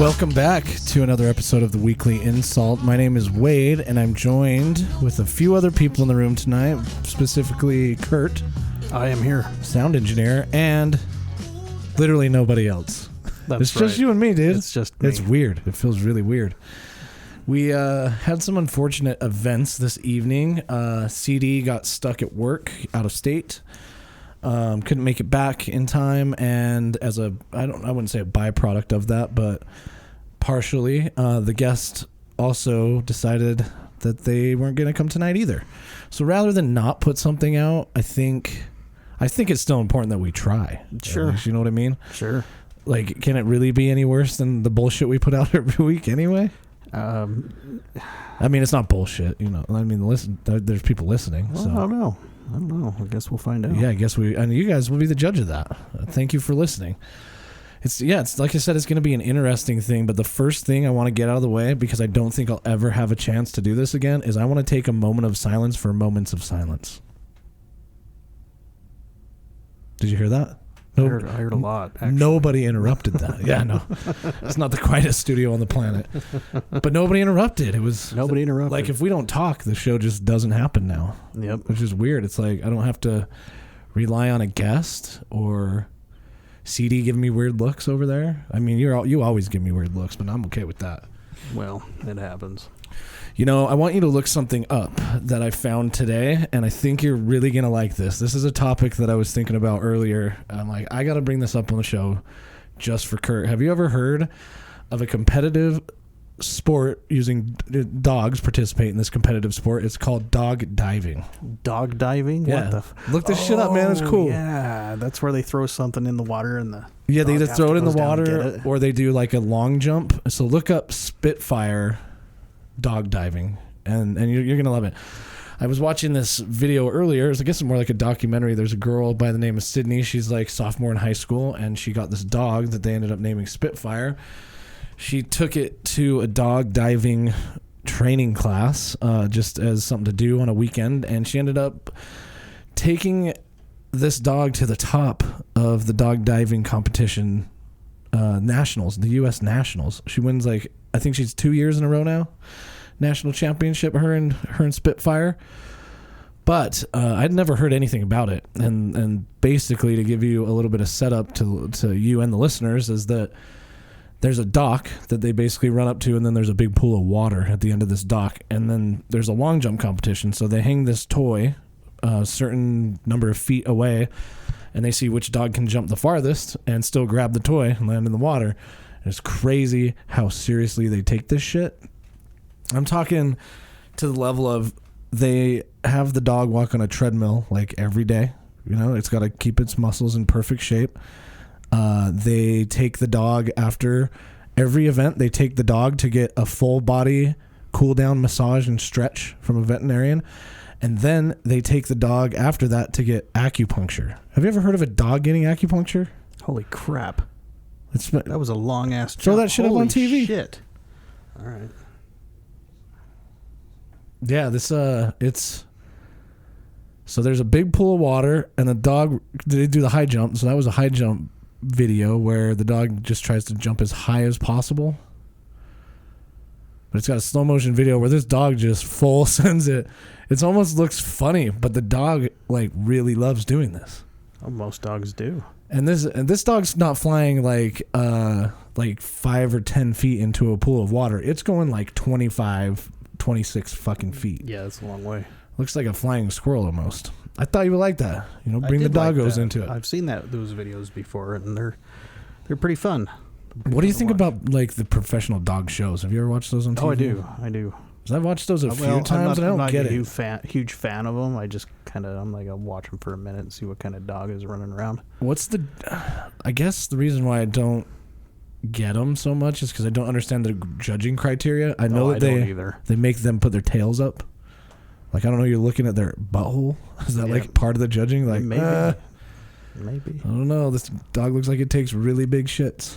Welcome back to another episode of the Weekly InSalt. My name is Wade, and I'm joined with a few other people in the room tonight, specifically Curt. I am here. Sound engineer, and literally nobody else. It's just you and me, dude. It's just me. It's weird. It feels really weird. We had some unfortunate events this evening. CD got stuck at work out of state. Couldn't make it back in time, and as I wouldn't say a byproduct of that, but partially, the guest also decided that they weren't going to come tonight either. So rather than not put something out, I think it's still important that we try. Sure. You know what I mean? Sure. Like, can it really be any worse than the bullshit we put out every week anyway? I mean, it's not bullshit, you know. I mean, listen, there's people listening. Well, so. I don't know. I guess we'll find out. Yeah, and you guys will be the judge of that. Thank you for listening. It's like I said, it's going to be an interesting thing, but the first thing I want to get out of the way, because I don't think I'll ever have a chance to do this again, is I want to take a moment of silence for moments of silence. Did you hear that? I heard a lot, actually. Nobody interrupted that. Yeah, no. It's not the quietest studio on the planet. But nobody interrupted. Nobody interrupted. Like, if we don't talk, the show just doesn't happen now. Yep. Which is weird. It's like I don't have to rely on a guest or CD giving me weird looks over there. I mean, you always give me weird looks, but I'm okay with that. Well, it happens. You know, I want you to look something up that I found today, and I think you're really going to like this. This is a topic that I was thinking about earlier. I'm like, I got to bring this up on the show just for Curt. Have you ever heard of a competitive sport using dogs participate in this competitive sport? It's called dog diving. Dog diving? Yeah. What the Look this shit up, man. It's cool. Yeah, that's where they throw something in the water and the Yeah, they either throw it in the goes down and water get it. or they do like a long jump. So look up Spitfire dog diving, and you're gonna love it. I was watching this video earlier. I guess it's more like a documentary. There's a girl by the name of Sydney. She's like sophomore in high school, and she got this dog that they ended up naming Spitfire. She took it to a dog diving training class just as something to do on a weekend, and she ended up taking this dog to the top of the dog diving competition nationals, the U.S. nationals. She wins, like, I think she's 2 years in a row now, national championship, her and Spitfire. But I'd never heard anything about it, and basically, to give you a little bit of setup to you and the listeners, is that there's a dock that they basically run up to, and then there's a big pool of water at the end of this dock, and then there's a long jump competition. So they hang this toy a certain number of feet away, and they see which dog can jump the farthest and still grab the toy and land in the water. And it's crazy how seriously they take this shit. I'm talking to the level of they have the dog walk on a treadmill like every day. You know, it's got to keep its muscles in perfect shape. They take the dog after every event. They take the dog to get a full body cool down massage and stretch from a veterinarian. And then they take the dog after that to get acupuncture. Have you ever heard of a dog getting acupuncture? Holy crap. That was a long ass jump. Throw that shit up on TV. Holy shit. All right. Yeah, it's so there's a big pool of water, and the dog, they do the high jump. So that was a high jump video where the dog just tries to jump as high as possible. But it's got a slow motion video where this dog just full sends it. It almost looks funny, but the dog like really loves doing this. Oh, most dogs do. And this dog's not flying like 5 or 10 feet into a pool of water. It's going like 25, 26 fucking feet. Yeah, that's a long way. Looks like a flying squirrel almost. I thought you would like that. You know, bring the doggos into it. I've seen those videos before, and they're pretty fun. What do you think about like the professional dog shows? Have you ever watched those on TV? Oh, I do. Because I've watched those a few times, and I don't get it. I'm not a huge fan of them. I just I'm like, I'll watch them for a minute and see what kind of dog is running around. I guess the reason why I don't get them so much is because I don't understand the judging criteria. I know they make them put their tails up. Like, I don't know, you're looking at their butthole. Is that like part of the judging? Like, maybe. I don't know. This dog looks like it takes really big shits.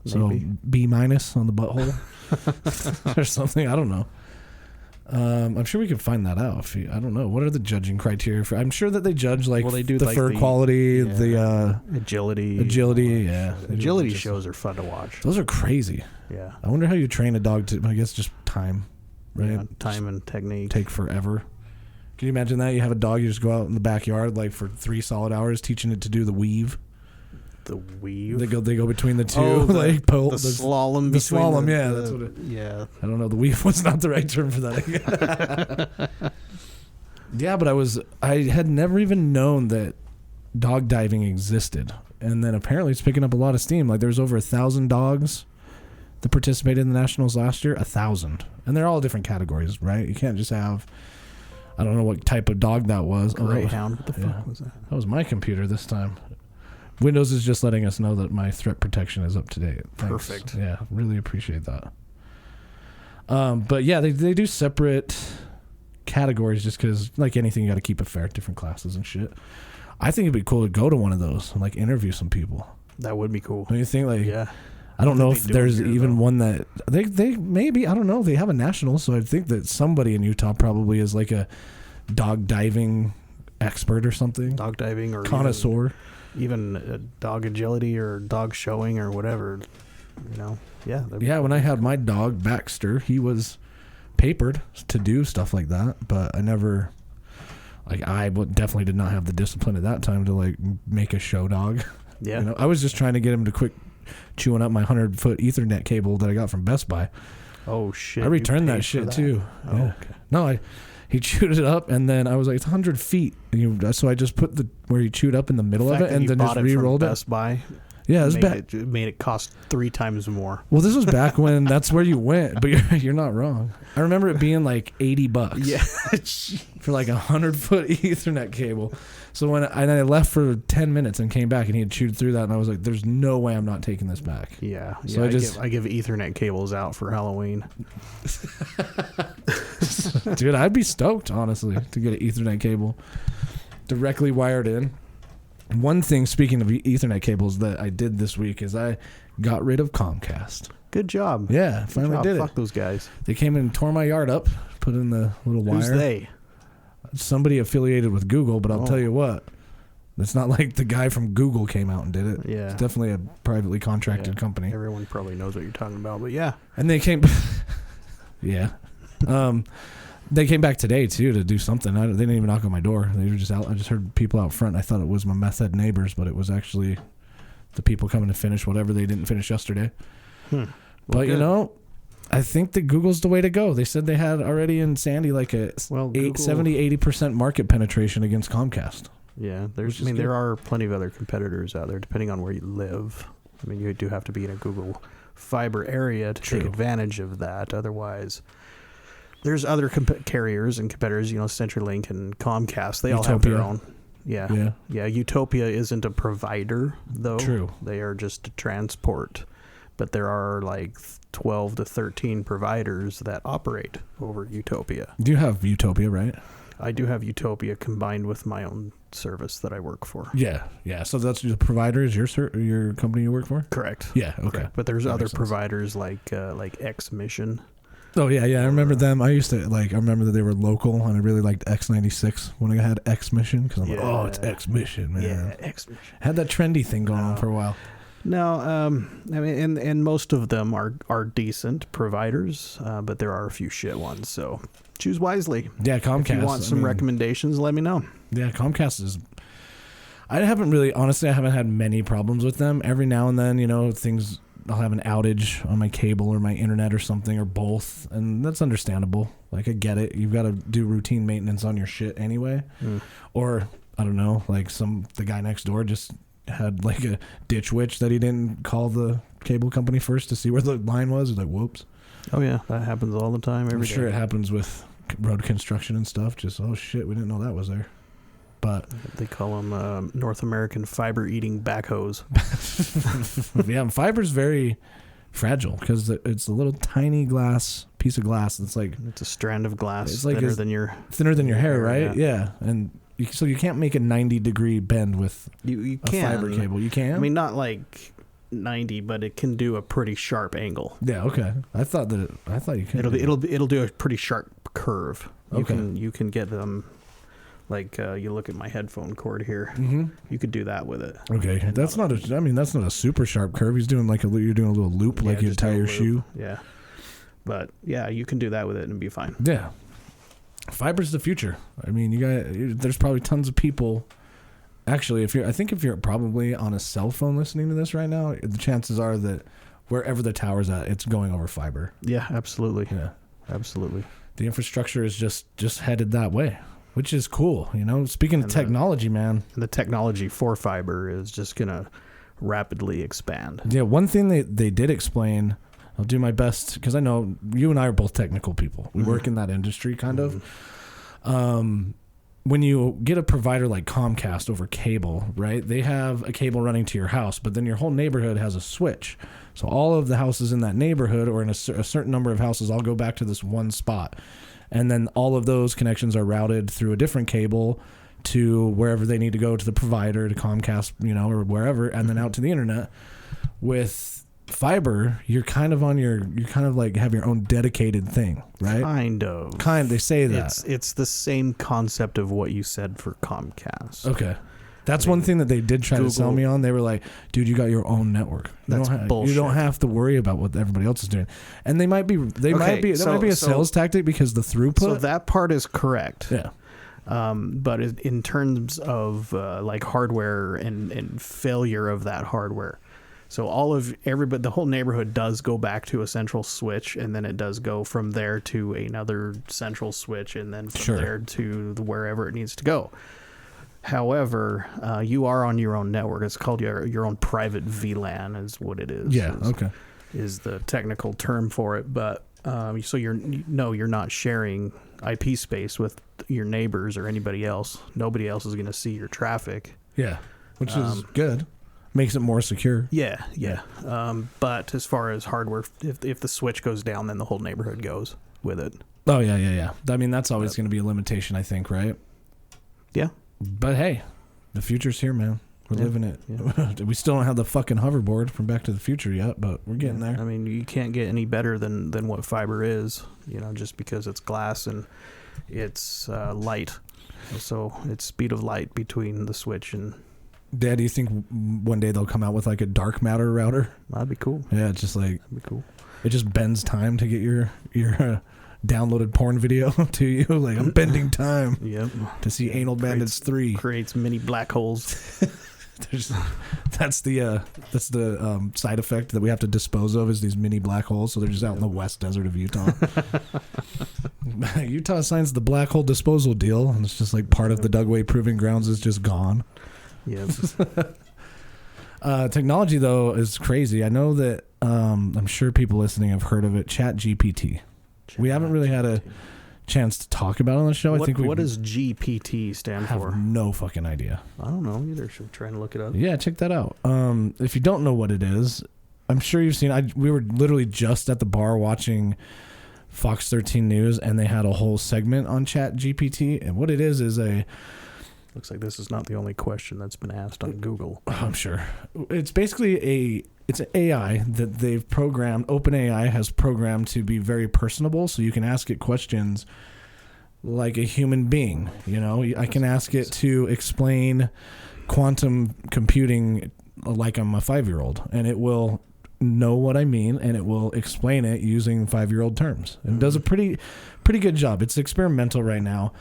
Maybe. So B- on the butthole or something. I don't know. I'm sure we could find that out. I don't know. What are the judging criteria for? I'm sure that they judge like they do the like fur quality, the agility. Yeah. Agility shows are fun to watch. Those are crazy. Yeah. I wonder how you train a dog to. I guess just time, right? Yeah, time and technique. Take forever. Can you imagine that? You have a dog, you just go out in the backyard like for 3 solid hours teaching it to do the weave. The weave. They go between the two, the the slalom. The slalom, yeah, that's what it. Yeah. I don't know. The weave was not the right term for that. Yeah, but I had never even known that dog diving existed, and then apparently it's picking up a lot of steam. Like there's over 1,000 dogs that participated in the nationals last year. 1,000, and they're all different categories, right? You can't just have. I don't know what type of dog that was. Greyhound. What the fuck was that? That was my computer this time. Windows is just letting us know that my threat protection is up to date. Thanks. Perfect. Yeah, really appreciate that. But yeah, they do separate categories just because, like anything, you got to keep it fair, different classes and shit. I think it'd be cool to go to one of those and like interview some people. That would be cool. Don't you think? Like, yeah. I don't know if there's even one that they maybe, I don't know. They have a national, so I think that somebody in Utah probably is like a dog diving expert or something. Dog diving or connoisseur. Even dog agility or dog showing or whatever, Yeah. Yeah, when I had my dog Baxter, he was papered to do stuff like that, but I never, I definitely did not have the discipline at that time to like make a show dog. Yeah. I was just trying to get him to quit chewing up my 100-foot Ethernet cable that I got from Best Buy. Oh shit! I returned that shit too. Oh, yeah. Okay. No, he chewed it up, and then I was like, it's 100 feet. So I just put where he chewed up in the middle of it, and then just re-rolled it. Best Buy. Yeah, it was back. It made it cost 3 times more. Well, this was back when that's where you went, but you're not wrong. I remember it being like $80. Yeah, for like 100-foot Ethernet cable. So when I left for 10 minutes and came back, and he had chewed through that, and I was like, "There's no way I'm not taking this back." Yeah. So I give Ethernet cables out for Halloween. Dude, I'd be stoked, honestly, to get an Ethernet cable directly wired in. One thing, speaking of Ethernet cables, that I did this week is I got rid of Comcast. Good job. Yeah, finally did it. Fuck those guys. They came in and tore my yard up, put in the little wire. Who's they? Somebody affiliated with Google, but I'll tell you what, it's not like the guy from Google came out and did it. Yeah. It's definitely a privately contracted company. Everyone probably knows what you're talking about, but yeah. And they came... yeah. They came back today, too, to do something. They didn't even knock on my door. They were just out. I just heard people out front. I thought it was my meth head neighbors, but it was actually the people coming to finish whatever they didn't finish yesterday. Well, but, good. I think that Google's the way to go. They said they had already in Sandy like a 70-80% market penetration against Comcast. Yeah, there are plenty of other competitors out there, depending on where you live. I mean, you do have to be in a Google fiber area to take advantage of that. Otherwise... There's other carriers and competitors, CenturyLink and Comcast. They all have their own. Yeah. Utopia isn't a provider, though. True. They are just a transport. But there are like 12 to 13 providers that operate over Utopia. Do you have Utopia, right? I do have Utopia combined with my own service that I work for. Yeah. So that's the provider is your company you work for? Correct. Yeah. Okay. Correct. But there's other providers like X Mission. Oh, yeah. I remember them. I used to, I remember that they were local, and I really liked X96 when I had X Mission, because I'm like, oh, it's X Mission, man. Yeah, X Mission. Had that trendy thing going on for a while. No, I mean, and most of them are decent providers, but there are a few shit ones, so choose wisely. Yeah, Comcast. If you want some recommendations, let me know. Yeah, Comcast is... I haven't had many problems with them. Every now and then, I'll have an outage on my cable or my internet or something, or both, and that's understandable. I get it. You've got to do routine maintenance on your shit anyway. Or, I don't know, the guy next door just had a ditch witch that he didn't call the cable company first to see where the line was. He's like, whoops. Oh, yeah, that happens all the time, every day. I'm sure it happens with road construction and stuff. Just, oh, shit, we didn't know that was there. But they call them North American fiber-eating backhoes. Yeah, fiber's very fragile because it's a little tiny piece of glass. It's a strand of glass. It's thinner than your hair, right? Yeah. And so you can't make a 90-degree bend with you a fiber cable. You can. I mean, not like 90, but it can do a pretty sharp angle. Yeah, okay. I thought you could. It'll do a pretty sharp curve. Okay. You can get them. Like you look at my headphone cord here, you could do that with it. Okay, that's not a super sharp curve. He's doing you're doing a little loop, like you tie your shoe. Yeah, but yeah, you can do that with it and be fine. Yeah, fiber's the future. I mean, there's probably tons of people. Actually, if you're probably on a cell phone listening to this right now, the chances are that wherever the tower's at, it's going over fiber. Yeah, absolutely. Yeah, absolutely. The infrastructure is just headed that way. Which is cool, Speaking of technology, man. The technology for fiber is just going to rapidly expand. Yeah, one thing they did explain, I'll do my best, because I know you and I are both technical people. We work in that industry, kind of. When you get a provider like Comcast over cable, right, they have a cable running to your house, but then your whole neighborhood has a switch. So all of the houses in that neighborhood or in a certain number of houses all go back to this one spot. And then all of those connections are routed through a different cable to wherever they need to go, to the provider, to Comcast, or wherever, and then out to the internet. With fiber, you're kind of like have your own dedicated thing, right? They say that. It's the same concept of what you said for Comcast. Okay. That's one thing that they did try to sell me on. They were like, dude, you got your own network. That's bullshit. You don't have to worry about what everybody else is doing. And that might be a sales tactic because the throughput. So that part is correct. Yeah. But in terms of like hardware and failure of that hardware. So the whole neighborhood does go back to a central switch, and then it does go from there to another central switch, and then from there to wherever it needs to go. However, you are on your own network. It's called your own private VLAN is what it is. Yeah, okay. Is the technical term for it. But so you're not sharing IP space with your neighbors or anybody else. Nobody else is going to see your traffic. Yeah, which is good. Makes it more secure. Yeah. But as far as hardware, if the switch goes down, then the whole neighborhood goes with it. Oh, yeah. I mean, that's always going to be a limitation, I think, right? Yeah. But hey, the future's here, man. We're living it. Yeah. We still don't have the fucking hoverboard from Back to the Future yet, but we're getting there. I mean, you can't get any better than what fiber is, just because it's glass and it's light. So it's speed of light between the switch and... Dad, do you think one day they'll come out with like a dark matter router? That'd be cool. Yeah, it's just like... That'd be cool. It just bends time to get your downloaded porn video to you. Like, I'm bending time to see Anal Bandits 3. Creates mini black holes. That's the side effect that we have to dispose of, is these mini black holes. So they're just out in the west desert of Utah. Utah signs the black hole disposal deal, and it's just like part of the Dugway Proving Grounds is just gone. Yeah. Technology, though, is crazy. I know that I'm sure people listening have heard of it, ChatGPT. We haven't really had a chance to talk about it on the show. What does GPT stand for? I have no fucking idea. I don't know either. Should we try and look it up? Yeah, check that out. If you don't know what it is, I'm sure you've seen. We were literally just at the bar watching Fox 13 News, and they had a whole segment on ChatGPT. And what it is a... Looks like this is not the only question that's been asked on Google. I'm sure. It's basically it's an AI that they've programmed. OpenAI has programmed to be very personable, so you can ask it questions like a human being. I can ask it to explain quantum computing like I'm a 5-year-old, and it will know what I mean, and it will explain it using 5-year-old terms. And it does a pretty good job. It's experimental right now.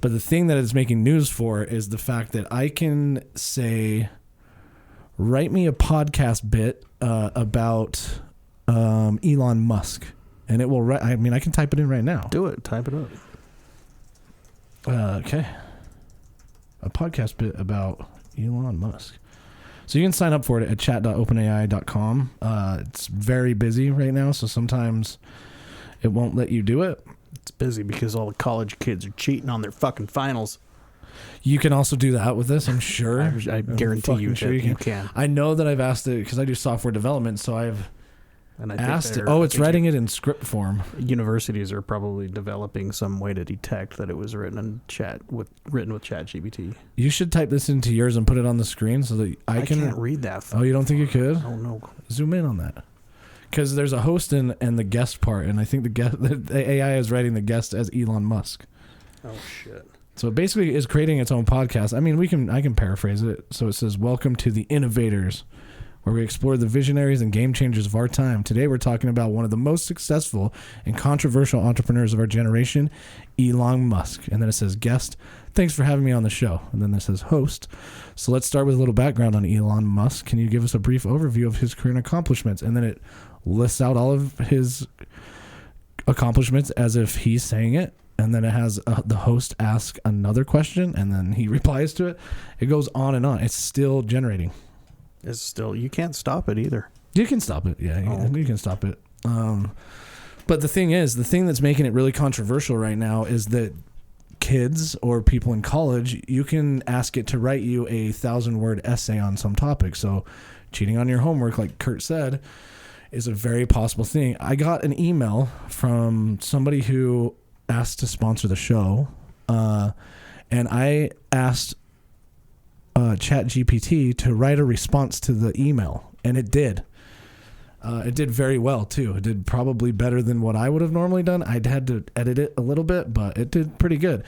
But the thing that it's making news for is the fact that I can say, write me a podcast bit about Elon Musk. And it will write. I mean, I can type it in right now. Do it. Type it up. Okay. A podcast bit about Elon Musk. So you can sign up for it at chat.openai.com. It's very busy right now, so sometimes it won't let you do it. It's busy because all the college kids are cheating on their fucking finals. You can also do that with this, I'm sure. I guarantee you, sure you can. can. I know that I've asked it because I do software development, so And I Asked think it. Oh, it's writing it in script form. Universities are probably developing some way to detect that it was written with ChatGPT. You should type this into yours and put it on the screen so that I can't read that. Oh, you don't think you could? Oh no. Zoom in on that. Because there's a host and the guest part, and I think the AI is writing the guest as Elon Musk. Oh shit. So it basically is creating its own podcast. I mean, I can paraphrase it. So it says, "Welcome to the Innovators, where we explore the visionaries and game changers of our time. Today we're talking about one of the most successful and controversial entrepreneurs of our generation, Elon Musk." And then it says, "Guest, thanks for having me on the show." And then it says, "Host." So let's start with a little background on Elon Musk. Can you give us a brief overview of his career and accomplishments? And then it lists out all of his accomplishments as if he's saying it. And then it has the host ask another question, and then he replies to it. It goes on and on. It's still generating. You can't stop it either. You can stop it. Yeah, you can stop it. But the thing that's making it really controversial right now is that kids or people in college, you can ask it to write you a 1,000-word essay on some topic. So cheating on your homework, like Curt said, is a very possible thing. I got an email from somebody who asked to sponsor the show, and I asked ChatGPT to write a response to the email, and it did. It did very well too. It did probably better than what I would have normally done. I'd had to edit it a little bit, but it did pretty good.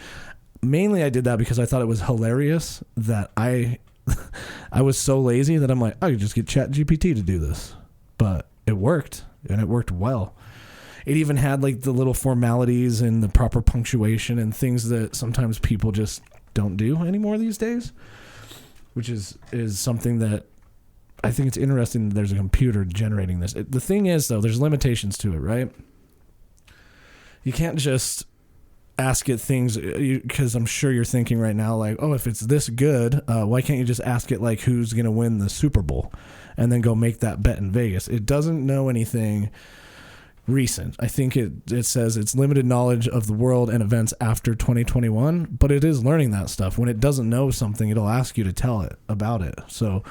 Mainly I did that because I thought it was hilarious that I was so lazy that I'm like, I could just get ChatGPT to do this. But it worked, and it worked well. It even had like the little formalities and the proper punctuation and things that sometimes people just don't do anymore these days, which is something that I think it's interesting that there's a computer generating this. The thing is, though, there's limitations to it, right? You can't just ask it things, because I'm sure you're thinking right now, like, oh, if it's this good, why can't you just ask it, like, who's going to win the Super Bowl and then go make that bet in Vegas? It doesn't know anything recent. I think it says it's limited knowledge of the world and events after 2021, but it is learning that stuff. When it doesn't know something, it'll ask you to tell it about it. So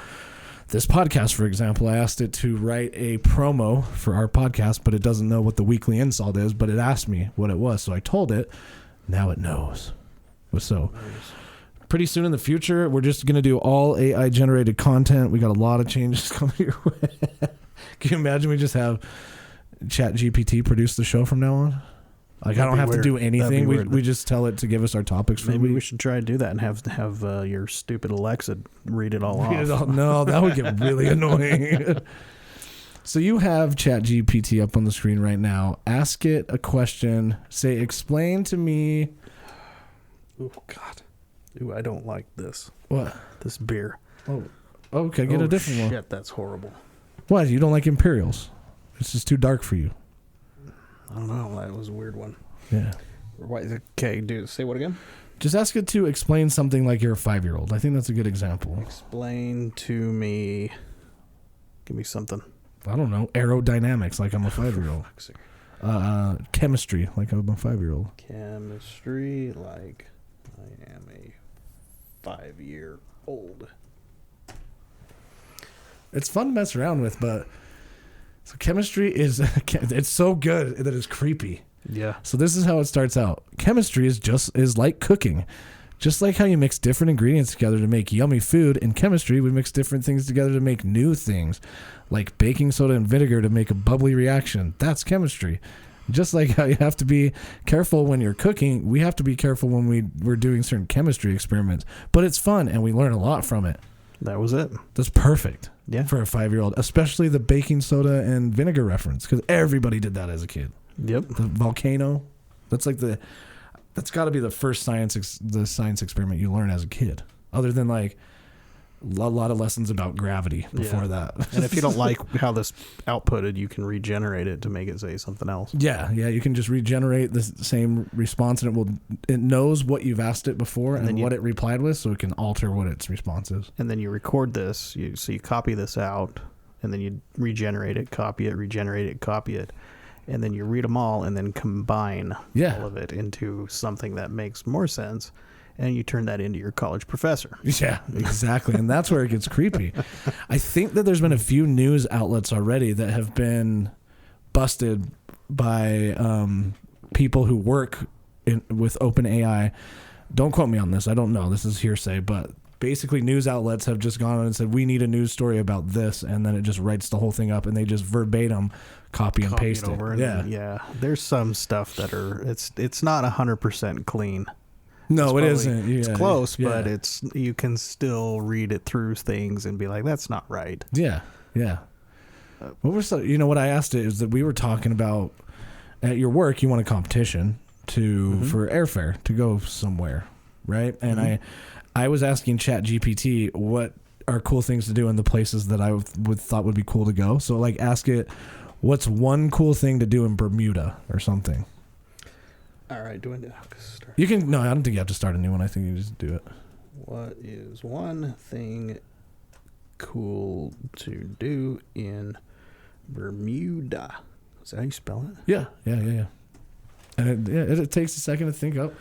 this podcast, for example, I asked it to write a promo for our podcast, but it doesn't know what the Weekly InSalt is, but it asked me what it was. So I told it. Now it knows. So pretty soon in the future, we're just going to do all AI generated content. We got a lot of changes coming your way. Can you imagine we just have ChatGPT produce the show from now on? Like, I don't have to do anything. We just tell it to give us our topics for the week. Maybe we should try to do that and have your stupid Alexa read it all off. No, that would get really annoying. So you have ChatGPT up on the screen right now. Ask it a question. Say, explain to me. Oh, God. Ooh, I don't like this. What? This beer. Oh, okay. Get a different one. Shit, that's horrible. What? You don't like Imperials? It's just too dark for you. I don't know. That was a weird one. Yeah. Okay, dude, say what again? Just ask it to explain something like you're a 5-year-old. I think that's a good example. Explain to me. Give me something. I don't know. Aerodynamics, like I'm a 5-year-old. Chemistry, like I'm a 5-year-old. Chemistry, like I am a 5-year-old. It's fun to mess around with, but so chemistry is it's so good that it's creepy. Yeah. So this is how it starts out. Chemistry is like cooking. Just like how you mix different ingredients together to make yummy food, in chemistry we mix different things together to make new things, like baking soda and vinegar to make a bubbly reaction. That's chemistry. Just like how you have to be careful when you're cooking, we have to be careful when we're doing certain chemistry experiments. But it's fun, and we learn a lot from it. That was it. That's perfect. Yeah. For a 5-year-old, especially the baking soda and vinegar reference, because everybody did that as a kid. Yep. The volcano. That's got to be the first science experiment you learn as a kid, other than like a lot of lessons about gravity before that. And if you don't like how this outputted, you can regenerate it to make it say something else. Yeah, you can just regenerate the same response, and it knows what you've asked it before and what it replied with, so it can alter what its response is. And then you record this, so you copy this out, and then you regenerate it, copy it, regenerate it, copy it. And then you read them all and then combine all of it into something that makes more sense. And you turn that into your college professor. Yeah, exactly. And that's where it gets creepy. I think that there's been a few news outlets already that have been busted by people who work with OpenAI. Don't quote me on this. I don't know. This is hearsay, but basically news outlets have just gone on and said, we need a news story about this, and then it just writes the whole thing up, and they just verbatim copy and paste it. Over yeah. There's some stuff that it's not 100% clean. No, it isn't. It's close, but you can still read it through things and be like, that's not right. Yeah. What I asked it is that we were talking about at your work, you want a competition for airfare to go somewhere, right? And I was asking ChatGPT what are cool things to do in the places that I thought would be cool to go. So like ask it, what's one cool thing to do in Bermuda or something? All right, do I have to start? You can. No, I don't think you have to start a new one. I think you just do it. What is one thing cool to do in Bermuda? Is that how you spell it? Yeah. And it takes a second to think up.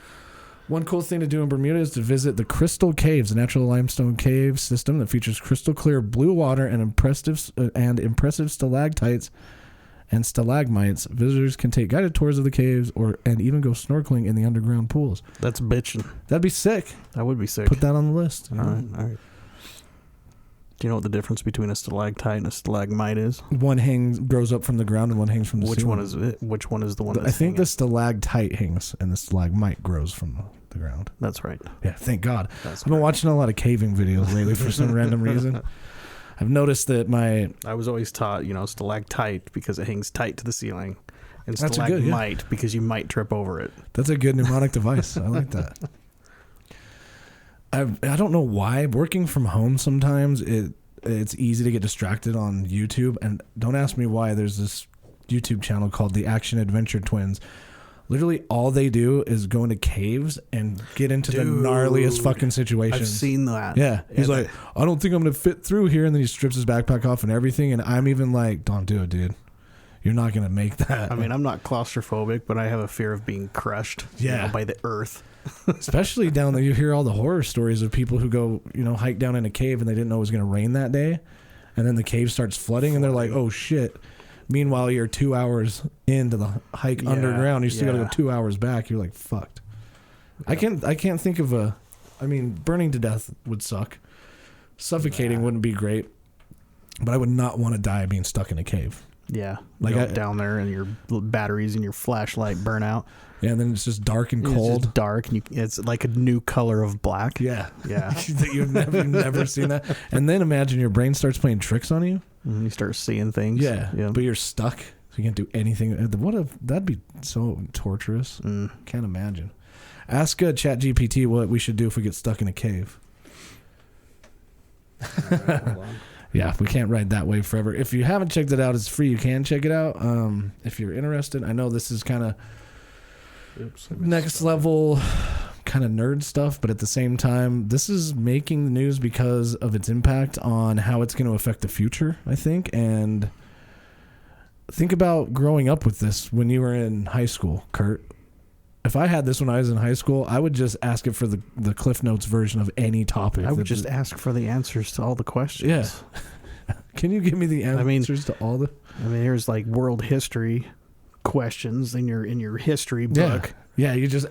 One cool thing to do in Bermuda is to visit the Crystal Caves, a natural limestone cave system that features crystal clear blue water and impressive stalactites and stalagmites. Visitors can take guided tours of the caves and even go snorkeling in the underground pools. That's bitching. That'd be sick. That would be sick. Put that on the list. All right. Do you know what the difference between a stalactite and a stalagmite is? One grows up from the ground and one hangs from the ceiling. Which one is it? Which one is the one that's I think the stalactite hangs and the stalagmite grows from the ground. That's right. Yeah, thank God. I've been watching a lot of caving videos lately for some random reason. I've noticed that I was always taught, stalactite because it hangs tight to the ceiling, and stalagmite because you might trip over it. That's a good mnemonic device. I like that. I don't know why. Working from home sometimes it's easy to get distracted on YouTube, and don't ask me why. There's this YouTube channel called the Action Adventure Twins. Literally all they do is go into caves and get into the gnarliest fucking situations. I've seen that. Yeah. He's like, I don't think I'm going to fit through here. And then he strips his backpack off and everything. And I'm even like, don't do it, dude. You're not going to make that. I mean, I'm not claustrophobic, but I have a fear of being crushed by the earth. Especially down there, you hear all the horror stories of people who go, hike down in a cave and they didn't know it was going to rain that day. And then the cave starts flooding and they're like, oh shit. Meanwhile, you're 2 hours into the hike underground. You still got to go 2 hours back. You're like, fucked. Yeah. I can't think of burning to death would suck. Suffocating wouldn't be great. But I would not want to die being stuck in a cave. Yeah. Like down there and your batteries and your flashlight burn out. Yeah, and then it's just dark and cold. It's just dark, and it's like a new color of black. Yeah. Yeah. You've never seen that. And then imagine your brain starts playing tricks on you. And you start seeing things. Yeah. But you're stuck, so you can't do anything. That'd be so torturous. Can't imagine. Ask ChatGPT what we should do if we get stuck in a cave. Right, hold on. Yeah, we can't ride that wave forever. If you haven't checked it out, it's free. You can check it out if you're interested. I know this is kind of next level kind of nerd stuff, but at the same time, this is making the news because of its impact on how it's going to affect the future, I think. And think about growing up with this when you were in high school, Curt. If I had this when I was in high school, I would just ask it for the Cliff Notes version of any topic. I would just ask for the answers to all the questions. Yeah. Can you give me the answers to all the... here's like world history questions in your history book. Yeah, you just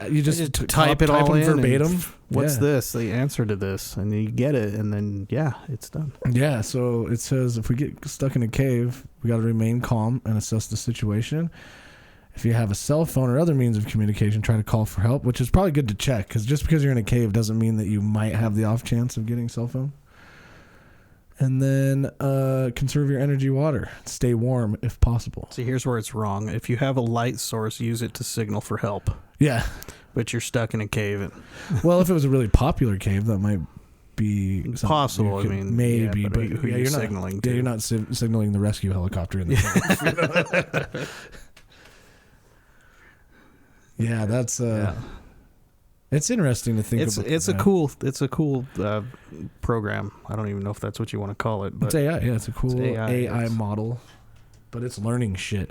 type it all in verbatim. What's this? The answer to this, and you get it, and then it's done. Yeah, so it says if we get stuck in a cave, we got to remain calm and assess the situation. If you have a cell phone or other means of communication, try to call for help, which is probably good to check, because just because you're in a cave doesn't mean that you might have the off chance of getting a cell phone. And then conserve your energy water. Stay warm if possible. See, here's where it's wrong. If you have a light source, use it to signal for help. Yeah. But you're stuck in a cave. Well, if it was a really popular cave, that might be possible. Maybe, but who you're signaling to. Yeah, you're not signaling the rescue helicopter in the cave. Yeah, that's it's interesting to think about. It's a cool program. I don't even know if that's what you want to call it. But it's AI. Yeah, it's a cool AI model, but it's learning shit.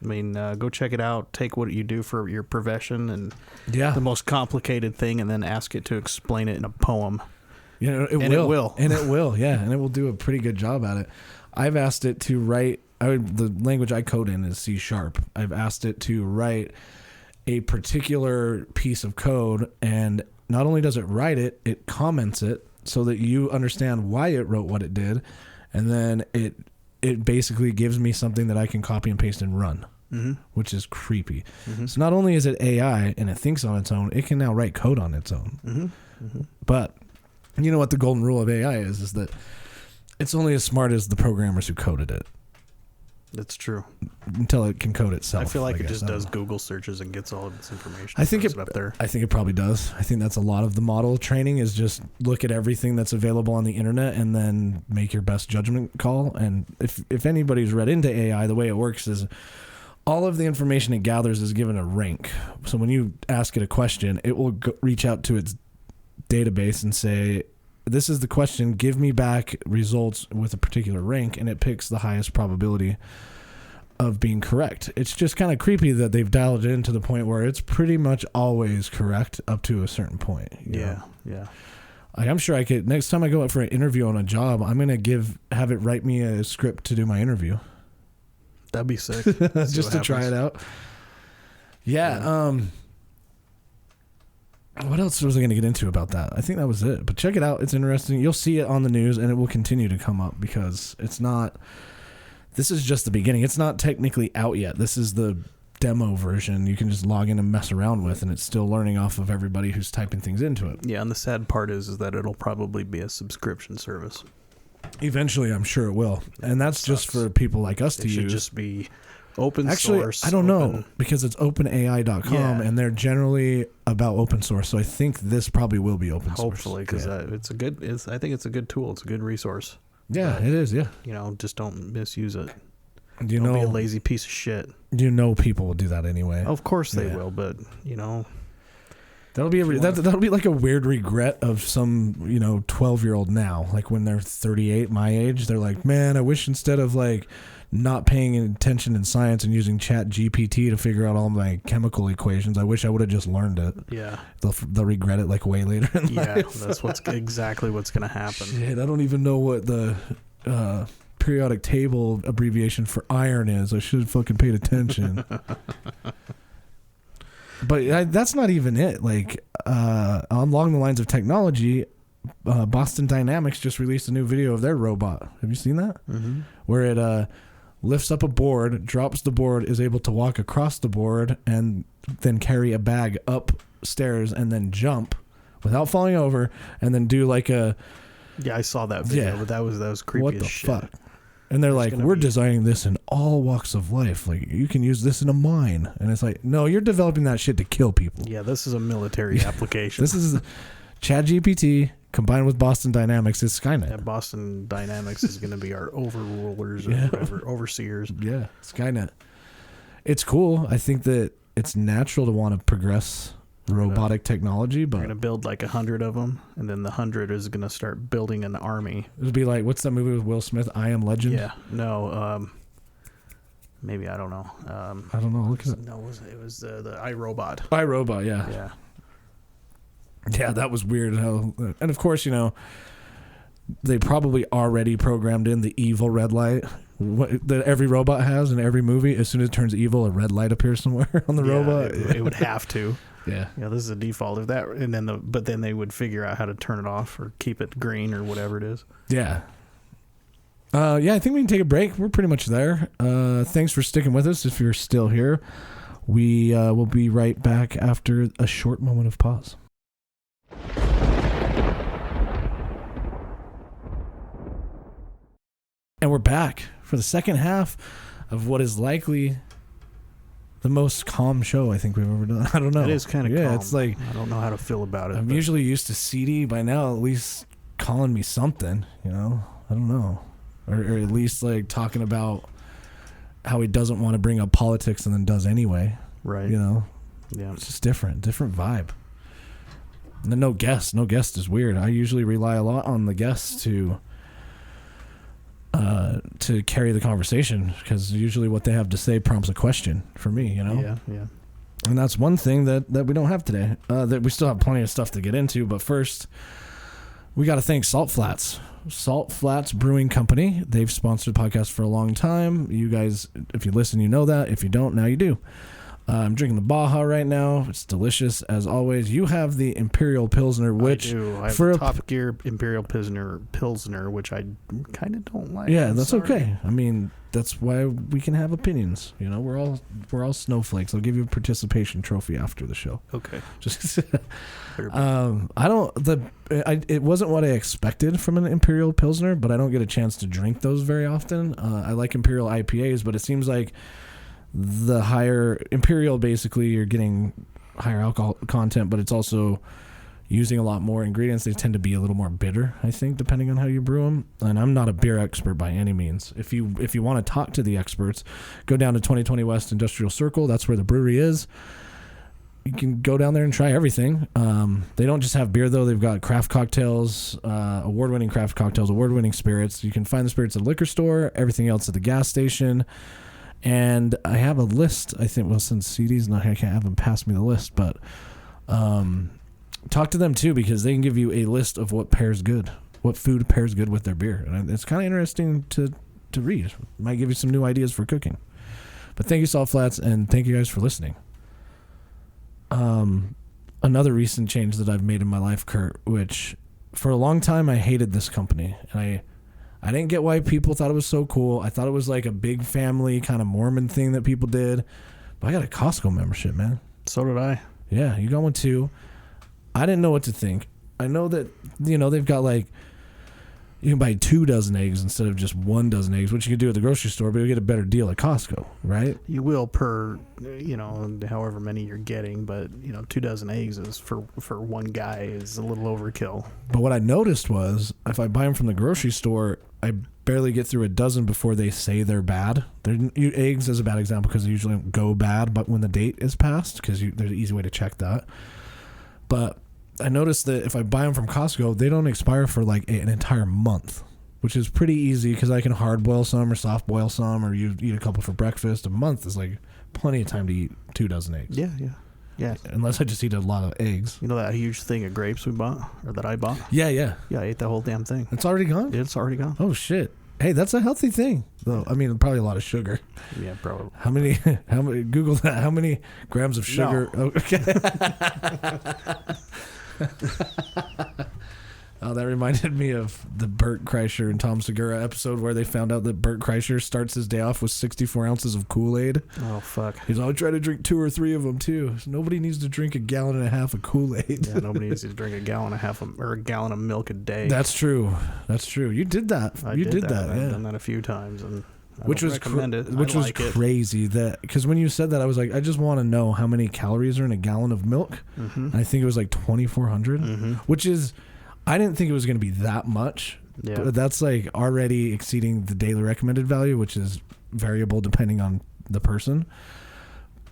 I mean, go check it out. Take what you do for your profession and the most complicated thing, and then ask it to explain it in a poem. It will. Yeah, and it will do a pretty good job at it. I've asked it to write the language I code in is C#. I've asked it to write a particular piece of code, and not only does it write it, it comments it so that you understand why it wrote what it did, and then it basically gives me something that I can copy and paste and run, which is creepy. So not only is it AI and it thinks on its own, it can now write code on its own. But you know what the golden rule of AI is that it's only as smart as the programmers who coded it. That's true. Until it can code itself. I feel like it just does Google searches and gets all of its information. I think it up there. I think it probably does. I think that's a lot of the model training is just look at everything that's available on the internet and then make your best judgment call. And if anybody's read into AI, the way it works is all of the information it gathers is given a rank. So when you ask it a question, it will reach out to its database and say, this is the question, give me back results with a particular rank, and it picks the highest probability of being correct. It's just kind of creepy that they've dialed it in to the point where it's pretty much always correct up to a certain point. Yeah. I'm sure I could, next time I go out for an interview on a job, I'm going to have it write me a script to do my interview. That'd be sick. Just to try it out. Yeah. What else was I going to get into about that? I think that was it. But check it out. It's interesting. You'll see it on the news, and it will continue to come up because this is just the beginning. It's not technically out yet. This is the demo version. You can just log in and mess around with, and it's still learning off of everybody who's typing things into it. Yeah, and the sad part is that it'll probably be a subscription service. Eventually, I'm sure it will. And that's just for people like us to use. It should just be open source. I don't know, because it's openai.com, and they're generally about open source. So I think this probably will be open source. Hopefully, because I think it's a good tool. It's a good resource. Yeah, it is. Yeah. Just don't misuse it. Don't be a lazy piece of shit. People will do that anyway. Of course they will, but that'll be that'll be like a weird regret of some 12-year-old now. Like when they're 38, my age, they're like, man, I wish instead of like not paying attention in science and using Chat GPT to figure out all my chemical equations, I wish I would have just learned it. Yeah, they'll regret it like way later in life. That's exactly what's gonna happen. Shit, I don't even know what the periodic table abbreviation for iron is. I should have fucking paid attention. But that's not even it. Like along the lines of technology, Boston Dynamics just released a new video of their robot. Have you seen that? Mm-hmm. Where it lifts up a board, drops the board, is able to walk across the board, and then carry a bag upstairs, and then jump without falling over, and then do like a... Yeah, I saw that video, but that was creepy what as the shit. Fuck? And they're like, we're designing this in all walks of life. Like, you can use this in a mine. And it's like, no, you're developing that shit to kill people. Yeah, this is a military application. This is ChatGPT combined with Boston Dynamics is Skynet. Yeah, Boston Dynamics is going to be our overrulers or whatever, overseers. Yeah, Skynet. It's cool. I think that it's natural to want to progress robotic technology, but we're gonna build like 100 of them, and then the 100 is gonna start building an army. It'd be like, what's that movie with Will Smith, I Am Legend? Yeah, no, maybe, I don't know. I don't know. Look at it. No, it was the iRobot. iRobot, yeah. Yeah, that was weird. And of course, they probably already programmed in the evil red light that every robot has in every movie. As soon as it turns evil, a red light appears somewhere on the robot. It would have to. Yeah. Yeah, this is a default of that, and then but then they would figure out how to turn it off or keep it green or whatever it is. Yeah. I think we can take a break. We're pretty much there. Thanks for sticking with us. If you're still here, we will be right back after a short moment of pause. And we're back for the second half of what is likely the most calm show I think we've ever done. I don't know. It is kind of calm. Yeah, it's like... I don't know how to feel about it. I'm usually used to CD by now, at least calling me something, I don't know. Or at least like talking about how he doesn't want to bring up politics and then does anyway. Right. Yeah. It's just different vibe. And then no guest is weird. I usually rely a lot on the guests to carry the conversation, because usually what they have to say prompts a question for me, Yeah. And that's one thing that we don't have today. That we still have plenty of stuff to get into, but first, We got to thank Salt Flats. Salt Flats Brewing Company. They've sponsored the podcast for a long time. You guys, if you listen, you know that. If you don't, now you do. I'm drinking the Baja right now. It's delicious, as always. You have the Imperial Pilsner, which... I do. I have the Top Gear Imperial Pilsner, which I kind of don't like. Yeah, that's okay. I mean, that's why we can have opinions. You know, we're all snowflakes. I'll give you a participation trophy after the show. Okay. Just... it wasn't what I expected from an Imperial Pilsner, but I don't get a chance to drink those very often. I like Imperial IPAs, but it seems like the higher Imperial, basically you're getting higher alcohol content, but it's also using a lot more ingredients. They tend to be a little more bitter, I think, depending on how you brew them. And I'm not a beer expert by any means. If you want to talk to the experts, go down to 2020 West Industrial Circle. That's where the brewery is. You can go down there and try everything. They don't just have beer, though. They've got craft cocktails, award-winning craft cocktails, award-winning spirits. You can find the spirits at the liquor store, everything else at the gas station. And I have a list, I think, well, since CD's not here, I can't have them pass me the list, but talk to them, too, because they can give you a list of what pairs good, what food pairs good with their beer. And it's kind of interesting to read. Might give you some new ideas for cooking. But thank you, Salt Flats, and thank you guys for listening. Another recent change that I've made in my life, Curt, which for a long time I hated this company, and I didn't get why people thought it was so cool. I thought it was like a big family kind of Mormon thing that people did, but I got a Costco membership, man. So did I. Yeah, you got one too. I didn't know what to think. I know that, you know, they've got like, you can buy 2 dozen eggs instead of just 1 dozen eggs, which you can do at the grocery store, but you'll get a better deal at Costco, right? You will per, you know, however many you're getting, but, you know, 2 dozen eggs is for one guy is a little overkill. But what I noticed was if I buy them from the grocery store, I barely get through a dozen before they say they're bad. Eggs is a bad example because they usually don't go bad, but when the date is passed, because there's an easy way to check that. But I noticed that if I buy them from Costco, they don't expire for like an entire month, which is pretty easy because I can hard boil some or soft boil some, or you eat a couple for breakfast. A month is like plenty of time to eat 2 dozen eggs. Yeah. Unless I just eat a lot of eggs. You know that huge thing of grapes we bought, or that I bought? Yeah. Yeah, I ate the whole damn thing. It's already gone? It's already gone. Oh, shit. Hey, that's a healthy thing, though. I mean, probably a lot of sugar. Yeah, probably. How many? Google that. How many grams of sugar? No. Oh, okay. Oh, that reminded me of the Bert Kreischer and Tom Segura episode where they found out that Bert Kreischer starts his day off with 64 ounces of Kool-Aid. Oh, fuck. He's always trying to drink 2 or 3 of them, too. Nobody needs to drink 1.5 gallons of Kool-Aid. Yeah, nobody needs to drink 1.5 gallons or a gallon of milk a day. That's true. You did that. You did that. I've yeah. done that a few times, and which was crazy. That because when you said that, I was like, I just want to know how many calories are in a gallon of milk. Mm-hmm. And I think it was like 2,400, which is, I didn't think it was going to be that much. Yeah. But that's like already exceeding the daily recommended value, which is variable depending on the person.